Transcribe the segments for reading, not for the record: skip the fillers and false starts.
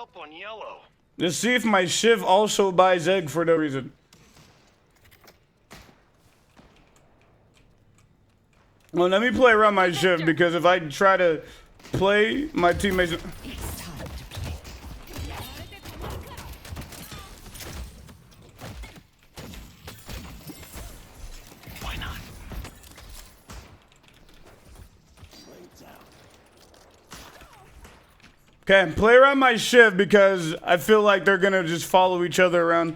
help on yellow. Let's see if my Shiv also buys egg for no reason. Well, let me play around my Shiv because if I try to play, my teammates. Why not? Okay, play around my Shiv because I feel like they're gonna just follow each other around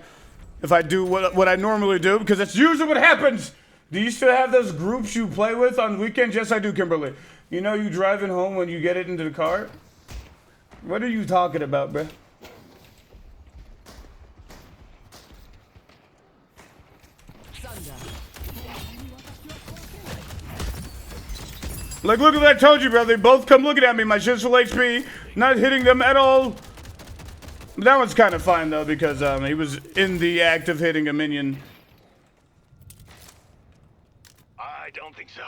if I do what I normally do, because that's usually what happens. Do you still have those groups you play with on weekends? Yes, I do, Kimberly. You know you driving home when you get it into the car? What are you talking about, bruh? Like, look at what I told you, bro. They both come looking at me. My shit's full HP. Not hitting them at all. That one's kind of fine, though, because he was in the act of hitting a minion. I don't think so.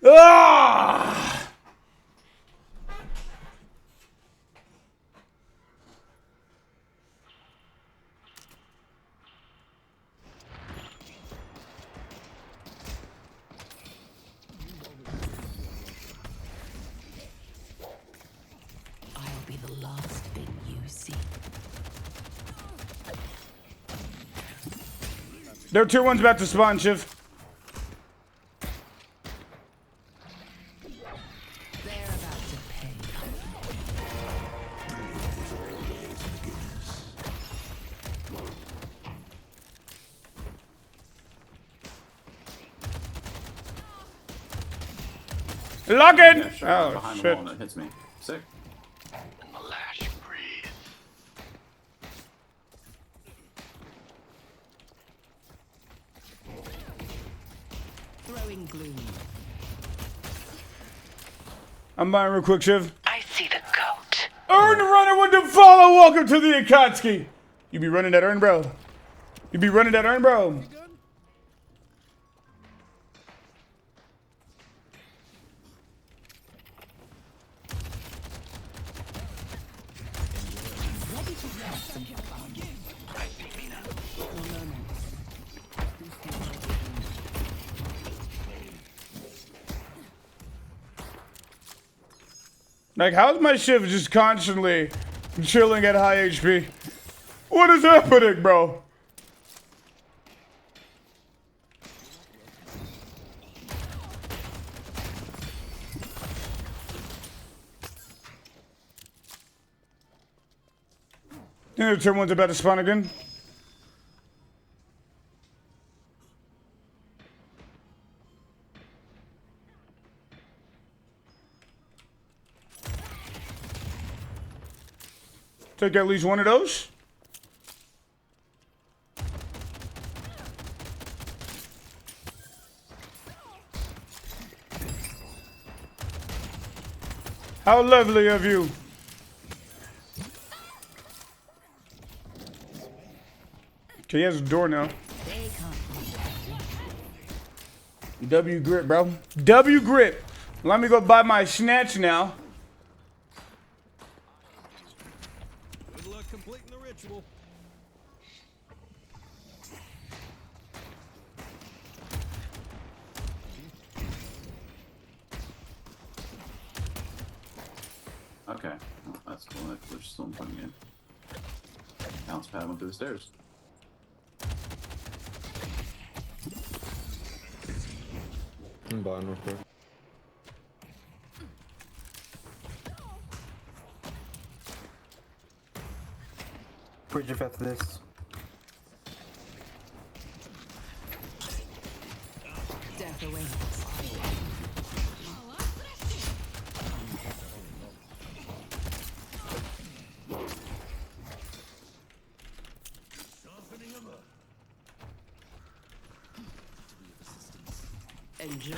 Ah! Their tier 1's about to spawn, Shiv. Lock in! Oh, behind shit. the wall and it hits me. Sick. And the lash breathe. Throwing gloom. I'm buying real quick, Shiv. I see the goat. Earn runner with the follow. Welcome to the Akatsuki. You be running that earn, bro. You be running that earn, bro. I see Mina. Like, how's my Shiv just constantly chilling at high HP? What is happening, bro? You know, turn 1's about to spawn again. Take at least one of those. How lovely of you. Okay, he has a door now. W grip, bro. W grip. Let me go buy my snatch now. Good luck completing the ritual. Okay. Well, that's cool. That glitch still in front again. Bounce pad went through the stairs. I'm buying real quick. Bridge if after this. Death awaits. Enjoy.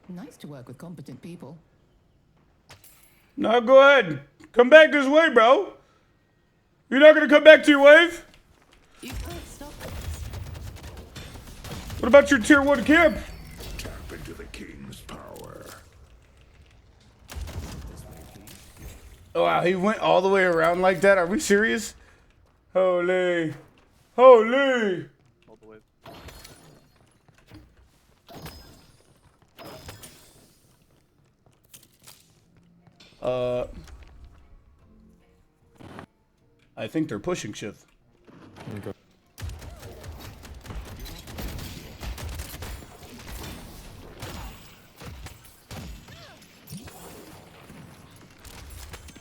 Nice to work with competent people. No, go ahead. Come back this way, bro. You're not gonna come back to your wave? You can't stop us. What about your tier 1 camp? Tap into the king's power. Oh, wow, he went all the way around like that? Are we serious? Holy. Holy. All the way. I think they're pushing shift. Okay.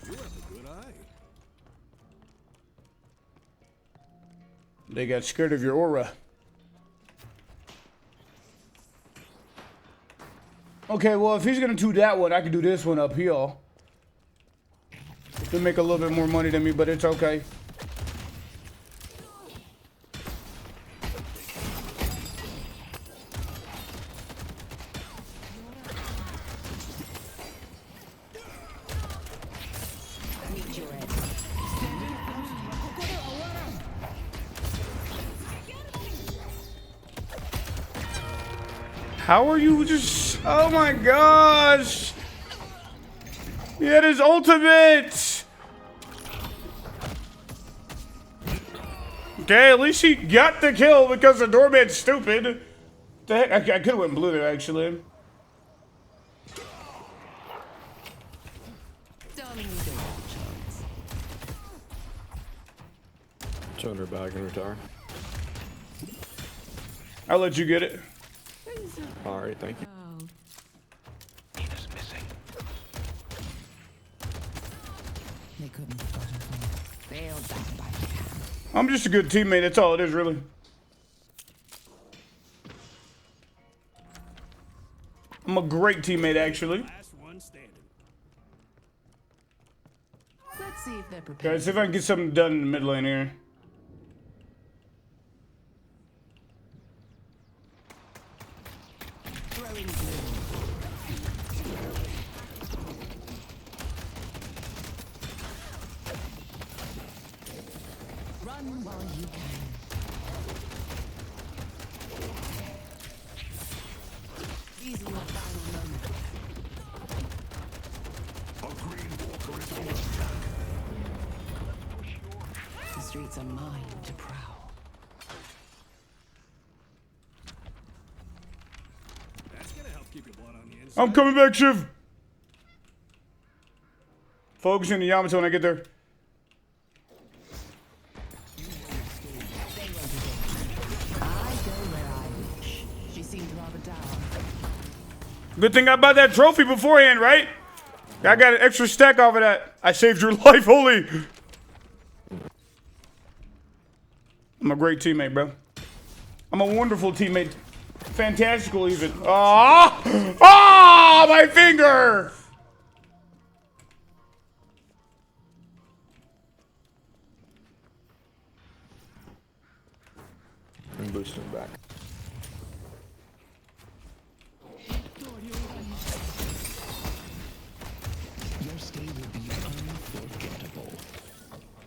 You have a good eye. They got scared of your aura. Okay, well, if he's gonna do that one, I can do this one up here. He'll make a little bit more money than me, but it's okay. Meet your end. How are you just... Oh my gosh! He had his ultimate! Okay, at least he got the kill because the Doorman's stupid. The heck? I could have went blue there, actually. Darling, you don't have a chance. Turn her back and retire. I'll let you get it. Alright, thank you. Oh, Mina's missing. they couldn't have gotten far. They'll die by hand. I'm just a good teammate, that's all it is, really. I'm a great teammate, actually. Last one standing. Let's see if they're prepared. Guys, see if I can get something done in the mid lane here. Throwing gloom. Run while you can. These are your final moments. A green walker is on attack. The streets are mine to prowl. That's gonna help keep your blood on the inside. I'm coming back, Shiv! Focusing the Yamato when I get there. I go where I wish. She seemed rather down. Good thing I bought that trophy beforehand, right? I got an extra stack off of that. I saved your life, holy. I'm a great teammate, bro. I'm a wonderful teammate. Fantastical, even. Ah! Ah! My finger! I'm boosting back. Your stay will be unforgettable.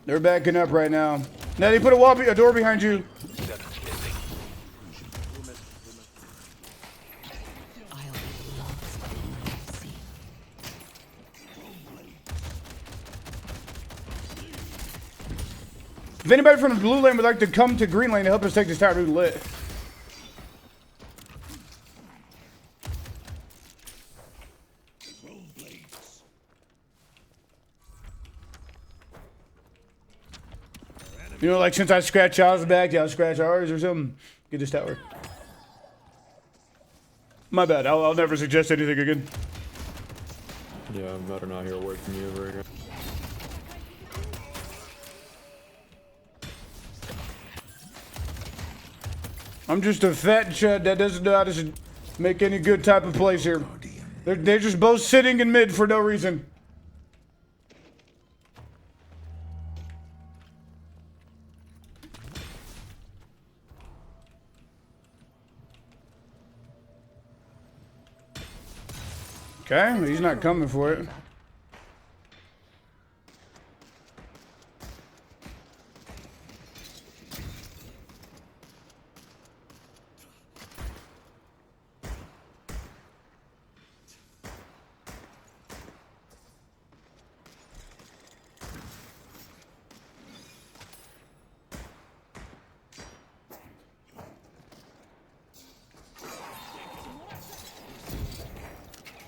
They're backing up right now. Now they put a door behind you. Seven's missing. I'll be lost in mercy. If anybody from the blue lane would like to come to green lane to help us take this tower, we'd lit. You know, like since I scratch y'all's back, y'all scratch ours or something. Get this tower. My bad. I'll never suggest anything again. Yeah, I'm better not hear a word from you ever again. I'm just a fat chud that doesn't know how to make any good type of plays here. They're just both sitting in mid for no reason. Okay, he's not coming for it.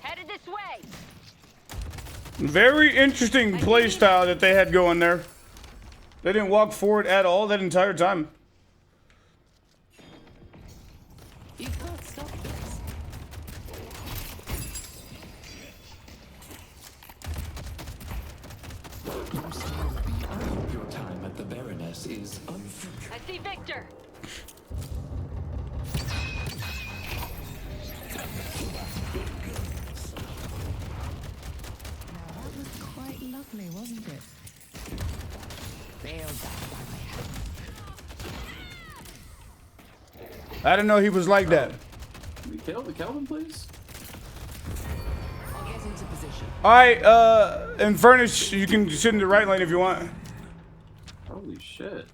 Headed this way. Very interesting play style that they had going there. They didn't walk forward at all that entire time. You can't stop this. Your time at the Baroness is unforgettable. I see Victor. Now that was quite lovely, wasn't it? They'll die by my hand. I didn't know he was like that. Can we kill the Kelvin, please? I'll get into position. Alright, Infernus, you can sit in the right lane if you want. Holy shit.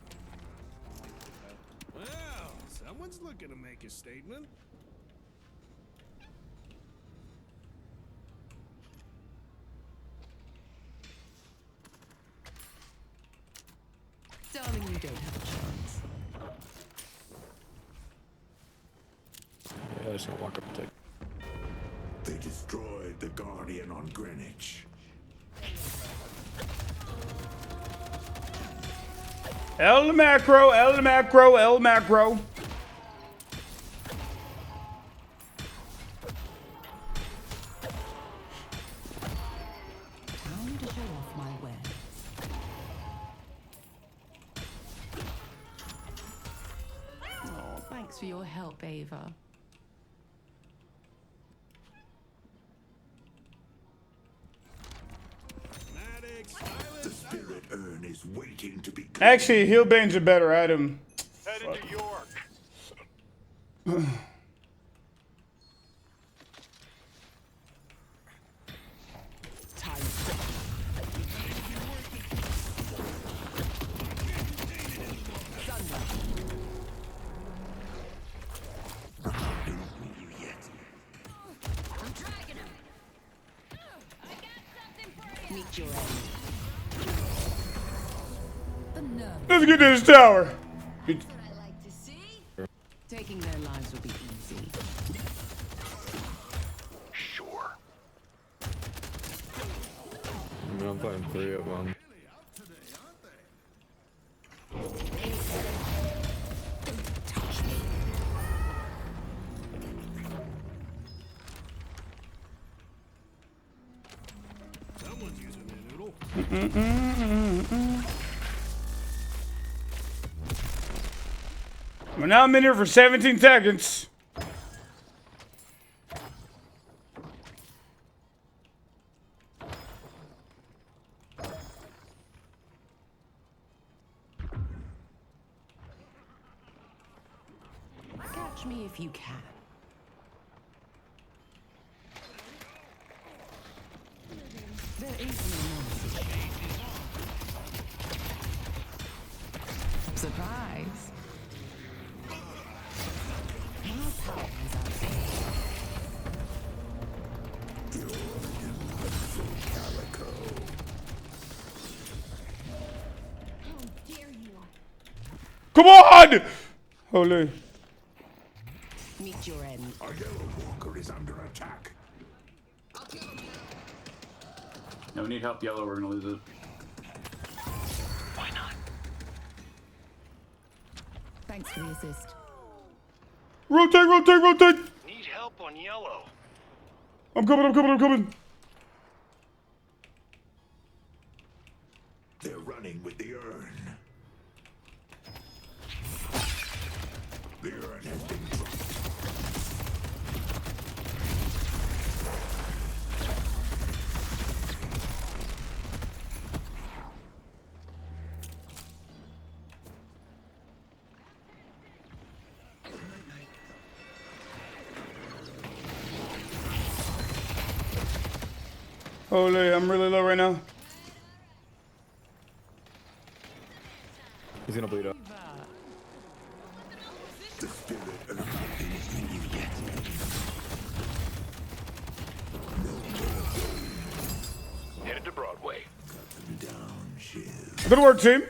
Well, someone's looking to make a statement. Darling, you don't have a chance. Yeah, I just gonna walk up and take. They destroyed the Guardian on Greenwich. El macro, El macro, El macro. Time to show off my wares. Oh, thanks for your help, Ava. Maddox, The spirit urn is waiting to be. Actually, Healbane's a better item. headed to York. Time. I'm dragging him. I got something for you. Meet your end. The nerve. Let's get to this tower. What I like to see. Taking their lives will be easy. Sure. I mean, I'm playing 3 of them. Someone's using their noodle. Well, now I'm in here for 17 seconds. Catch me if you can. There is no mercy. Surprise. My power is outside. CALICO. How dare you? Come on! Holy. Meet your end. Our yellow walker is under attack. No, we need help, Yellow. We're gonna lose it. Thanks for the assist. Rotate, rotate, rotate. Need help on yellow. I'm coming, I'm coming, I'm coming. They're running with the urn. The urn has been dropped. Holy, I'm really low right now. He's gonna bleed up. The spirit of anything you get. Headed to Broadway. Down, shield. Good work, team.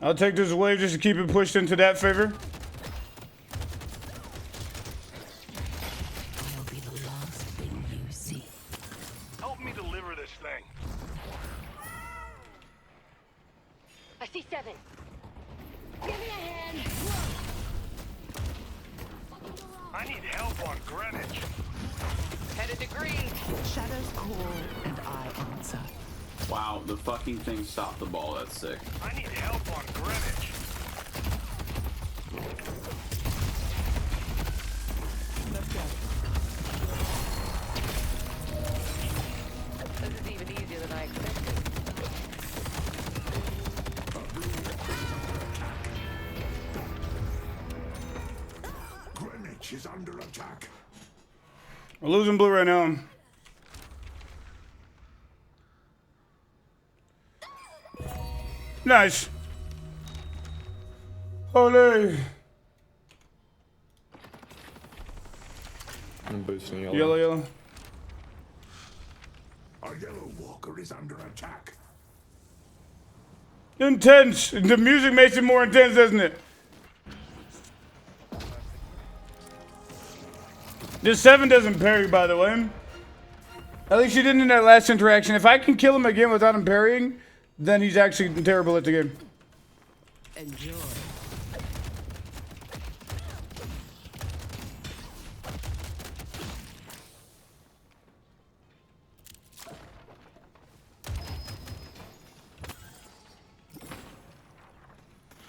I'll take this wave just to keep it pushed into that favor. I'll be the last thing you see. Help me deliver this thing. I see 7. Give me a hand. I need help on Greenwich. Headed to green. Shadows call and I answer. Wow, the fucking thing stopped the ball. That's sick. I need help on Greenwich. This is even easier than I expected. Greenwich is under attack. We're losing blue right now. Nice. Holy. I'm boosting yellow. Yellow, yellow. Our yellow walker is under attack. Intense. The music makes it more intense, doesn't it? This 7 doesn't parry, by the way. At least he didn't in that last interaction. If I can kill him again without him parrying, then he's actually terrible at the game. Enjoy.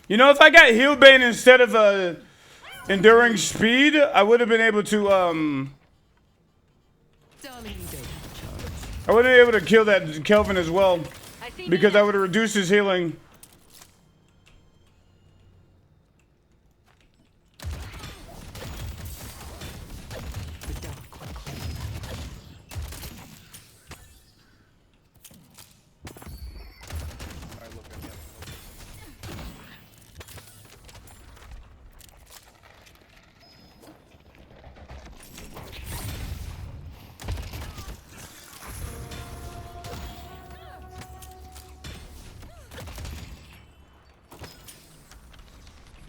You know, if I got heal bane instead of enduring speed, I would have been able to Darling, you don't have a I would have been able to kill that Kelvin as well, I see because I Mina. would have reduced his healing. the dark will claim.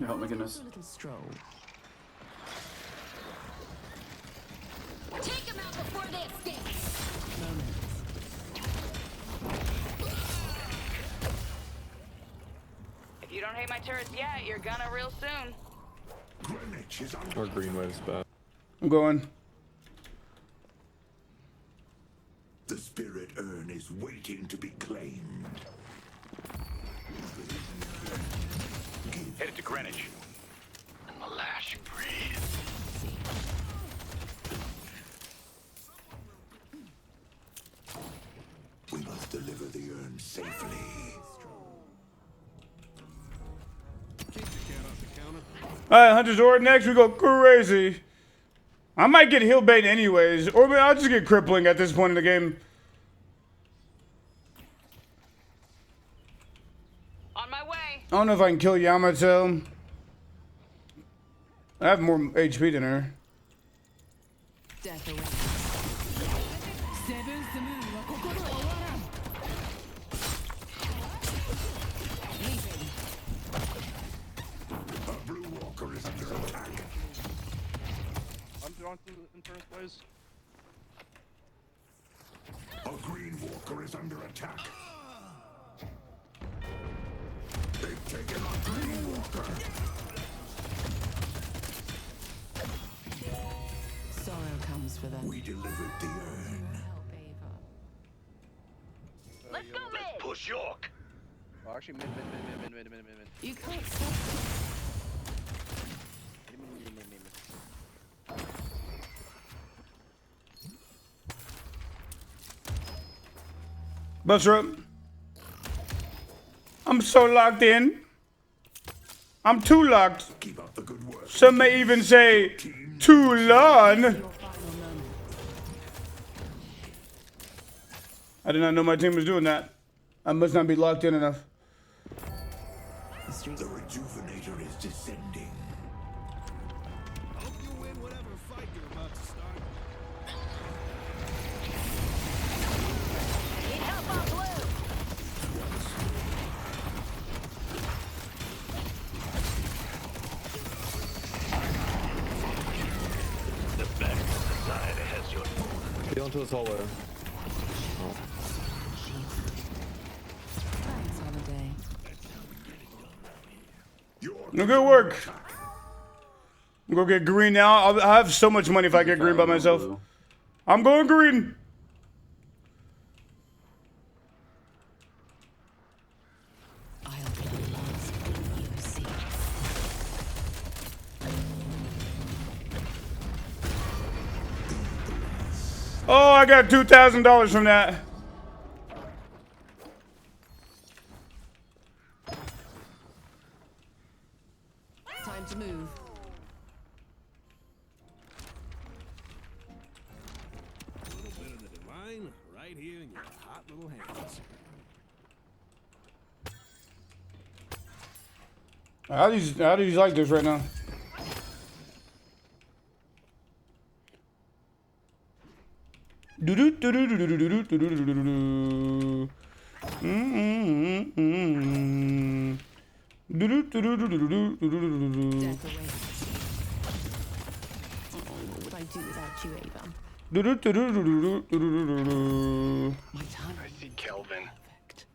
Oh my goodness. A little stroll. Take them out before they escape. If you don't hate my turrets yet, you're gonna real soon. Greenwich is under Our green wave's bad. I'm going. The spirit urn is waiting to be claimed. Headed to Greenwich. And the lash breathe. We must deliver the urn safely. Alright, Hunter's Horde next. We go crazy. I might get heal bait anyways, or maybe I'll just get crippling at this point in the game. On my way. I don't know if I can kill Yamato. I have more HP than her. Death awaits. Seven Samu wa kokoro owaran. Leaving. A blue walker is under attack. I'm drawn to Eternus, please. A green walker is under attack. They've taken our green walker. Sorrow comes for them. We delivered the urn. Help Ava. Let's go mid. Push York. Oh, actually, mid. You can't stop. Mid. Buster up. I'm so locked in. I'm too locked. Keep up the good work. Some may even say too long. Your final moment. I did not know my team was doing that. I must not be locked in enough. The rejuvenator is descending. Hope you win whatever fight you're about to start. Need help on blue. The back side has your Get onto this hallway. Thanks, Holiday. No good work. I'm gonna get green now. I have so much money if I get green by myself. Blue. I'm going green. I'll be the last one you see. Oh, I got $2,000 from that. Time to move. little bit of the divine right here in your hot little hands. How do you like this right now? Death awaits. What would I do without you, Ava? My time. I see Kelvin. Perfect.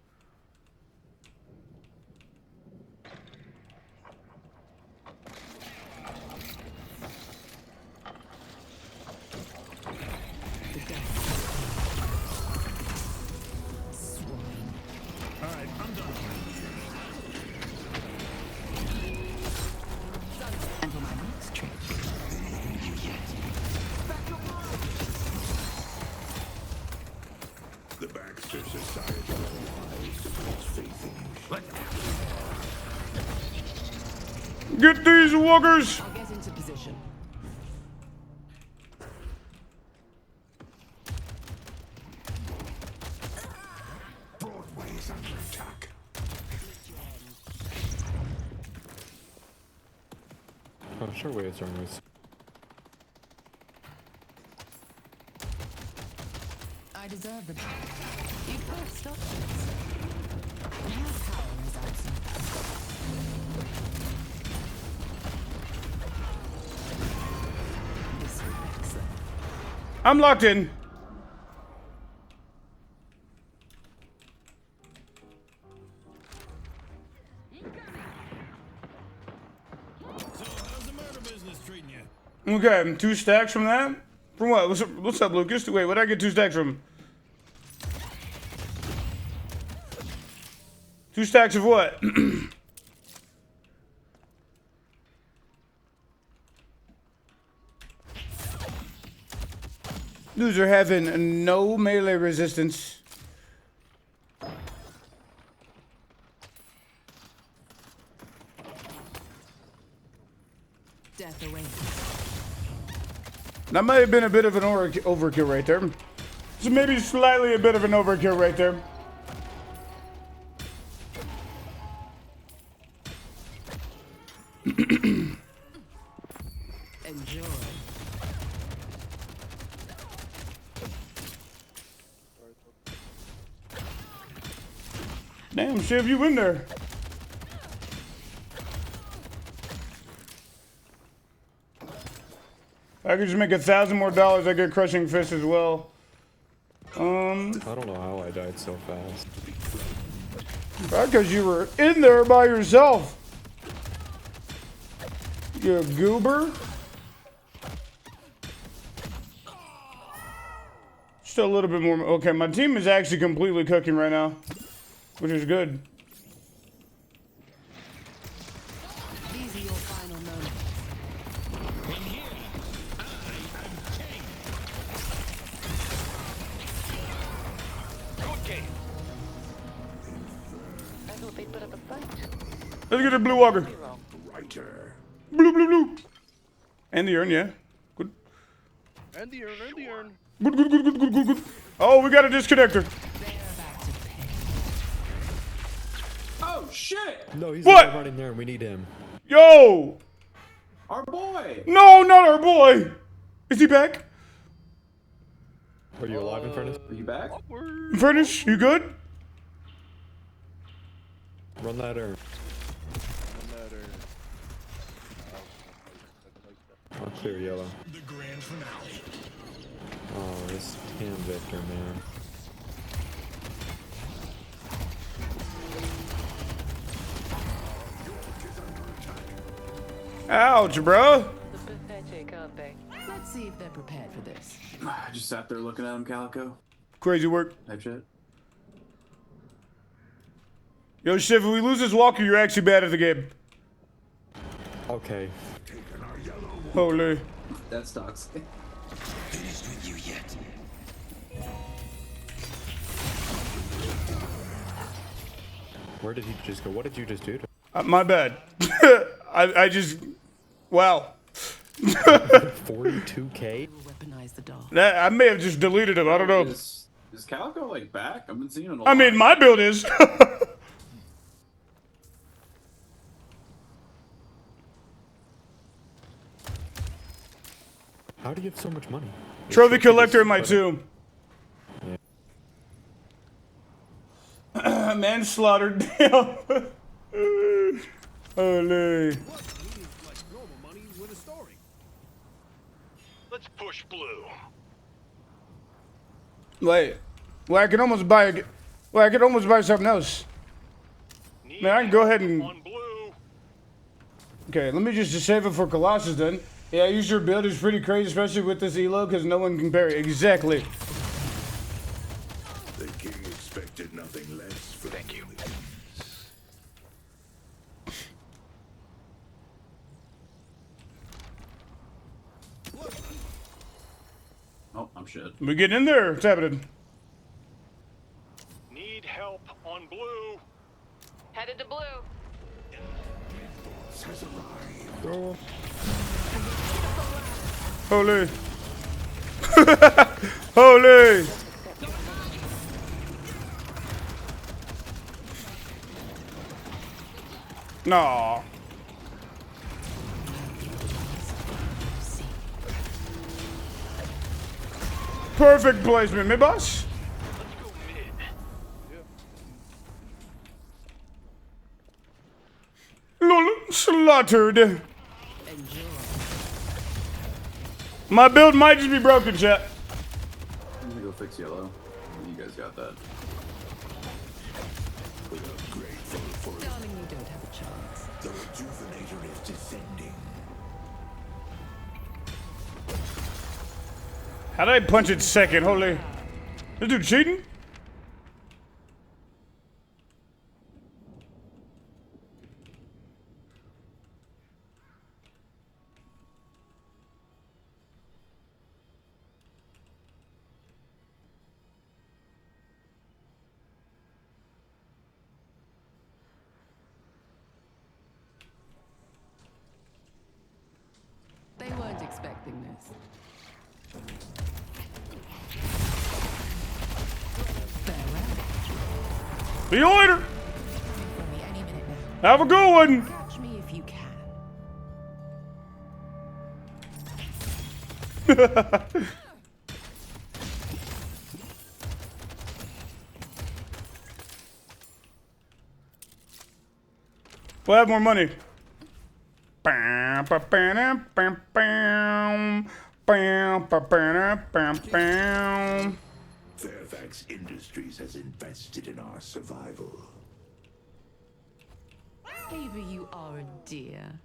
The death. Swine. Alright, I'm done. And for my next trip. The Baxter Society has faith in you. Get these walkers. I'll get into position. Broadway is under attack. Oh, sure, wait, Eternus. I deserve the battle. You both stop this. I have power in his absence. This reflects them. I'm locked in. So, how's the murder business treating you? Okay, 2 stacks from that. From what? What's up, Lucas? Wait, what did I get 2 stacks from? 2 stacks of what? Dudes are having no melee resistance. Death awaits. That might have been a bit of an overkill right there. So maybe slightly a bit of an overkill right there. Enjoy. Damn, Shiv, you in there. I could just make $1,000 more. I get crushing fist as well. I don't know how I died so fast. Because you were in there by yourself. You goober. Still a little bit more. Okay, my team is actually completely cooking right now, which is good. These are your final moments. Good game. I thought they'd put up a fight. Let's get a blue walker. Writer. Blue, blue, blue. And the urn, yeah. Good. And the urn, and the urn. Good, good, good, good, good, good, good. Oh, we got a disconnector. shit! No, he's What? not running there and we need him. Yo! Our boy! No, not our boy! Is he back? Are you alive, Infernus? Are you back? Furnish, you good? Run that urn. I'll clear yellow. The grand finale. Oh, this Tam Victor, man. Ouch, bro. The pathetic, aren't they? Let's see if they're prepared for this. I just sat there looking at him, Calico. Crazy work. Type shit. Yo, Shiv, if we lose this walker, you're actually bad at the game. Okay. Holy. That's toxic. Finished with you yet? Where did he just go? What did you just do to My bad. I just... Wow. 42K? Weaponize the doll. I may have just deleted him. I don't know. Is Calico like back? I've been seeing it a lot. I mean, my build is. How do you have so much money? Trophy collector in my tomb. Manslaughter. Damn. Holy. Let's push blue. Wait. Well, I can almost buy. Well, I could almost buy something else. Man, I can go ahead and. On blue. Okay, let me just save it for Colossus then. Yeah, use your build is pretty crazy, especially with this elo, because no one can parry. Exactly. The king expected nothing less. Thank you. Oh, I'm shit. We getting in there. What's happening? Need help on blue. Headed to blue. Oh. Holy. Holy. No. Perfect placement, me boss. Lol, slaughtered. My build might just be broken, chat. I'm gonna go fix yellow. You guys got that. Darling, you don't have a chance. The rejuvenator is descending. How did I punch it second? Holy. This dude cheating? They weren't expecting this. See you later. For me any minute now. Have a good one. Catch me if you can. We'll have more money. Bam, bam, bam, bam, bam, bam, bam, bam, bam. Fairfax Industries has invested in our survival. Ava, you are a dear.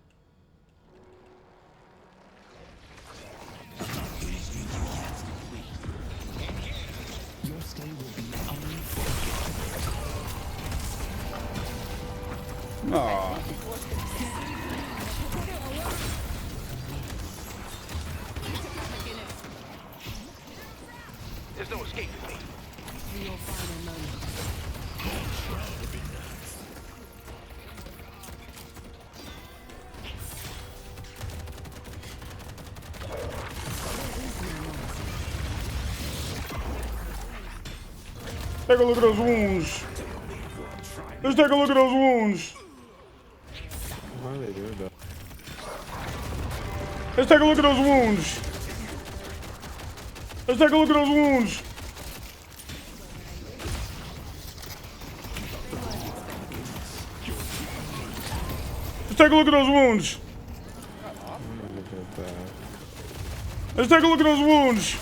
Your stay will be Aw. There's no escaping me. For your final moment. Take a look at those wounds. Let's take a look at those wounds. Why are they doing that? Let's take a look at those wounds. Let's take a look at those wounds. Let's take a look at those wounds. Let's take a look at those wounds.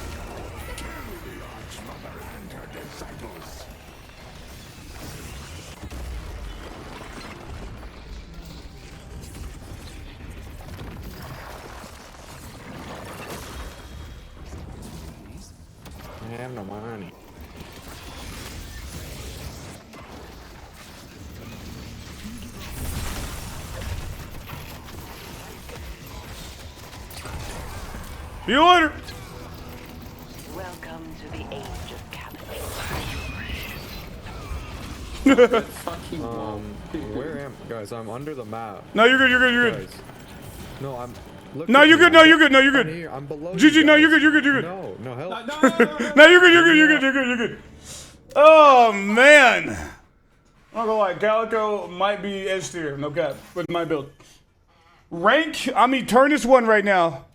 I have no money. See you later. Welcome to the age of CALICO. Where am guys? I'm under the map. No, you're good. You're good. You're good. Guys. No, I'm. Look No, at you're me. good. No, you're good. No, you're I'm good. here. I'm below. GG, you no, guys. you're good. You're good. You're good. No, no help. No, you're good. You're good. You're good. You're good. You're good. Oh man. I'm not gonna lie. Calico might be S tier. No cap. With my build. Rank. I'm Eternus 1 right now.